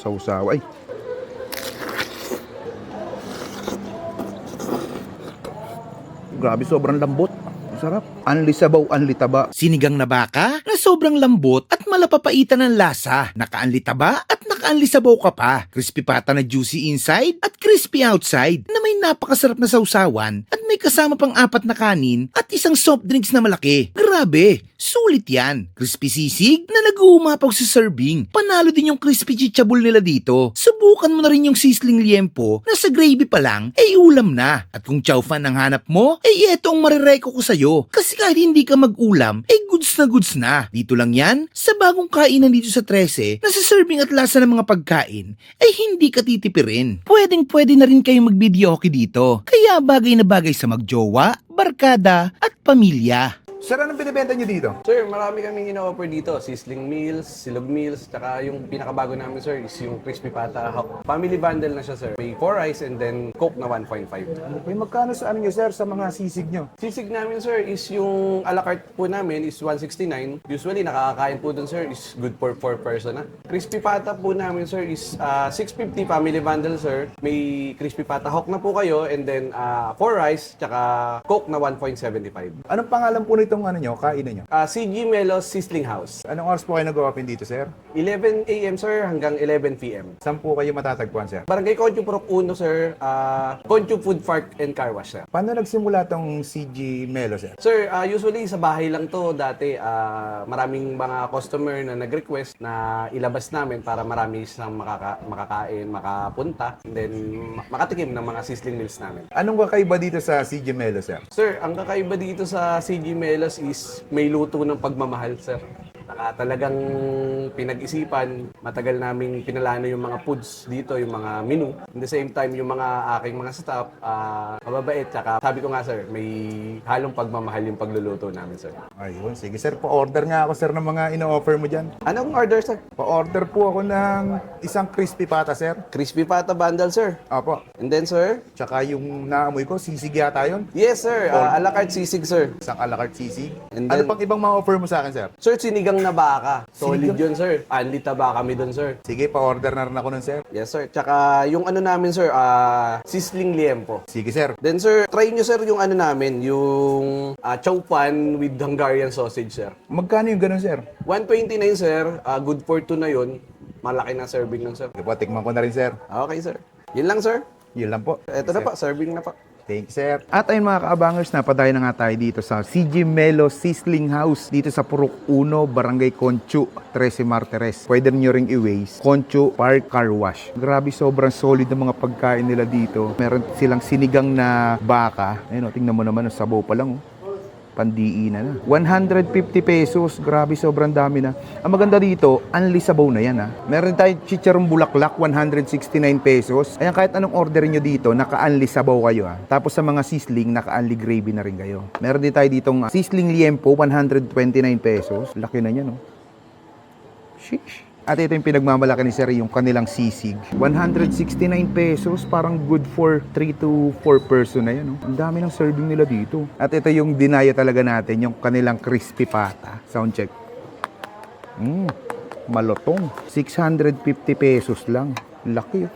Sausaw. Ay. Grabe, sobrang lambot. Sarap. Anli sabaw, anli taba. Sinigang na baka na sobrang lambot at malapapaitan ng lasa. Nakaanli taba at nakaanli sabaw ka pa. Crispy pata na juicy inside at crispy outside na may napakasarap na sausawan at may kasama pang 4 na kanin at isang soft drinks na malaki. Grabe, sulit yan. Crispy sisig na nag-uumapaw sa serving. Panalo din yung crispy chichabul nila dito. Subukan mo na rin yung sisling liempo na sa gravy pa lang ay ulam na. At kung chow fan ang hanap mo, ay eto ang marireko ko sa'yo. Kasi kahit hindi ka mag-ulam, ay goods na. Dito lang yan, sa bagong kainan dito sa 13, na sa serving at lasa ng mga pagkain, ay hindi ka titipirin. Pwedeng-pwede na rin kayo mag-videoke dito. Kaya bagay na bagay sa magjowa, barkada, at pamilya. Sir, anong binibenta nyo dito? Sir, marami kaming ino-offer dito. Sizzling meals, silog meals, tsaka yung pinakabago namin, sir, is yung crispy pata. Family bundle na siya, sir. May 4 rice and then Coke na 1.5. Okay, magkano sa ano nyo, sir, sa mga sisig nyo? Sisig namin, sir, is yung a la carte po namin is 169. Usually, nakakakain po dun, sir, is good for 4 person na. Crispy pata po namin, sir, is 650 family bundle, sir. May crispy pata hawk na po kayo and then 4 rice, tsaka Coke na 1.75. Anong pangalan po nitong ano nyo, kainan nyo? CG Melos Sizzling House. Anong oras po kayo nag-open dito, sir? 11 a.m. sir hanggang 11 p.m. Saan po kayo matatagpuan, sir? Barangay Concho Purok 1 sir, Concho Food Park and Car Wash sir. Paano nagsimula tong CG Melo, sir? Sir, usually sa bahay lang to dati, maraming mga customer na nag-request na ilabas namin para marami siyang makakain, makapunta, and then makatikim ng mga sizzling meals namin. Anong kakaiba dito sa CG Melo, sir? Sir, ang kakaiba dito sa CG Melos is may luto ng pagmamahal, sir. Talagang pinag-isipan, matagal naming pinalano yung mga foods dito, yung mga menu. At the same time, yung mga aking mga staff, mababait. Tsaka sabi ko nga, sir, may halong pagmamahal yung pagluluto namin, sir. Ayun, sige, sir. Pa-order nga ako, sir, ng mga ino-offer mo dyan. Anong order, sir? Pa-order po ako ng isang crispy pata, sir. Crispy pata bundle, sir. Opo. And then, sir? Tsaka yung naamoy ko, sisig yata yun. Yes, sir. A la carte sisig, sir. Isang a la carte sisig. And Ano then- pang ibang ma-offer mo sa akin, sir? Sir, sinigang na baka. Solid Sinigang? yun, sir. Anli taba kami dun, sir. Sige, pa-order na rin ako nun, sir. Yes, sir. Tsaka yung ano namin, sir, sizzling liempo. Sige, sir. Then sir, try nyo sir yung ano namin, yung chow pan with Hungarian sausage sir. Magkano yung ganun, sir? 129 sir, good for 2 na yun. Malaki na serving nun sir. Sige po, tikman ko na rin, sir. Okay sir. Yun lang sir. Yun lang po. Ito na Sir. pa, serving na pa. Thank you, sir. At ayun mga kaabangers, napadayo na nga tayo dito sa CG Melo Sizzling House dito sa Purok 1, Barangay Concho, 13 Martires. Pwede nyo ring i-waste. Concho Park Car Wash. Grabe, sobrang solid ng mga pagkain nila dito. Meron silang sinigang na baka. Ayun, tingnan mo naman, ang sabaw pa lang. Pandiinan na. 150 pesos. Grabe, sobrang dami na. Ang maganda dito, unli sabaw na yan ha. Meron tayong chicharong bulaklak, 169 pesos. Ayan, kahit anong order nyo dito, naka-unli sabaw kayo ha. Tapos sa mga sizzling, naka-unli gravy na rin kayo. Meron din tayo ditong sizzling liempo, 129 pesos. Laki na niya, no? Sheesh. At ito yung pinagmamalaki ni Sir, yung kanilang sisig. 169 pesos, parang good for 3 to 4 person na yan. No? Ang dami ng serving nila dito. At ito yung dinaya talaga natin, yung kanilang crispy pata. Sound check. Malotong. 650 pesos lang. Laki.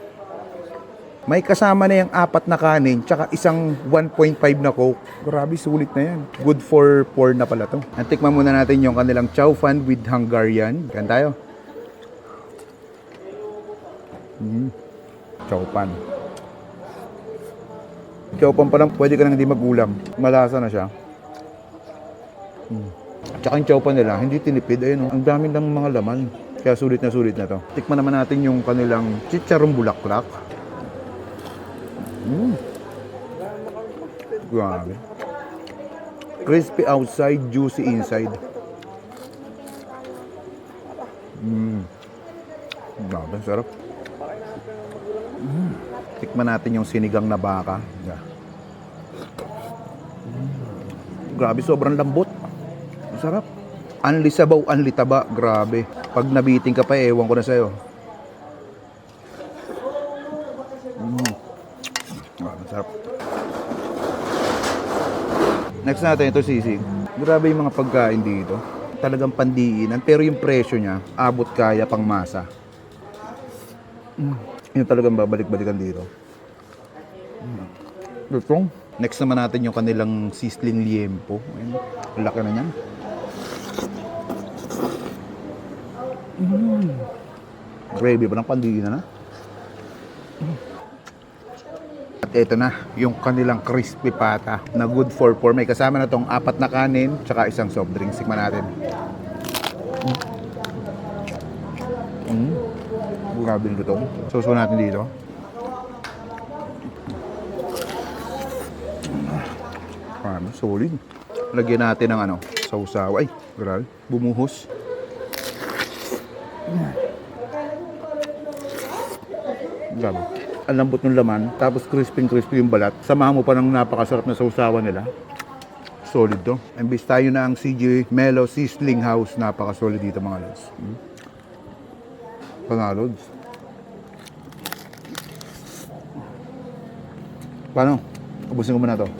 May kasama na yung 4 na kanin, tsaka isang 1.5 na Coke. Grabe, sulit na yan. Good for 4 na pala to. At tikman muna natin yung kanilang chow fan with Hungarian. Kan tayo. Chow pan. Chow pan pa lang, pwede ka nang hindi mag-ulam. Malasa na siya. Tsaka yung chow pan nila, hindi tinipid. Ayun, ang dami ng mga laman. Kaya sulit na to. Tikman naman natin yung kanilang chicharong bulaklak. Grabe. Crispy outside, juicy inside. Grabe, sarap. Tikman natin yung sinigang na baka. Grabe, sobrang lambot. Ang sarap. Anli sabaw, anli taba. Grabe. Pag nabiting ka pa, ewan ko na sa'yo. Ang sarap. Next natin ito sisig. Grabe yung mga pagkain dito. talagang pandiinan. Pero yung presyo niya, abot kaya pang masa. Yun talagang babalik-balikan dito. Lutong. Next naman natin yung kanilang sizzling liempo. Ayun, laki na niyan. Gravy pa ng pandiinan na. At ito na, yung kanilang crispy pata na good for 4. May kasama na tong 4 na kanin, tsaka isang soft drinks. Sikman natin. Grabe yung lutong. Susunan natin dito. Solid. Lagyan natin ng ano, sausaw. Ay, grabe. Bumuhos. Grabe. Ang lambot ng laman, tapos crispy yung balat. Samahan mo pa ng napakasarap na sausawan nila. Solid to. Imbis tayo na ang CJ Melo Sizzling House. Napakasolid dito mga lods. Pangalods. Paano? Ubusin ko muna to.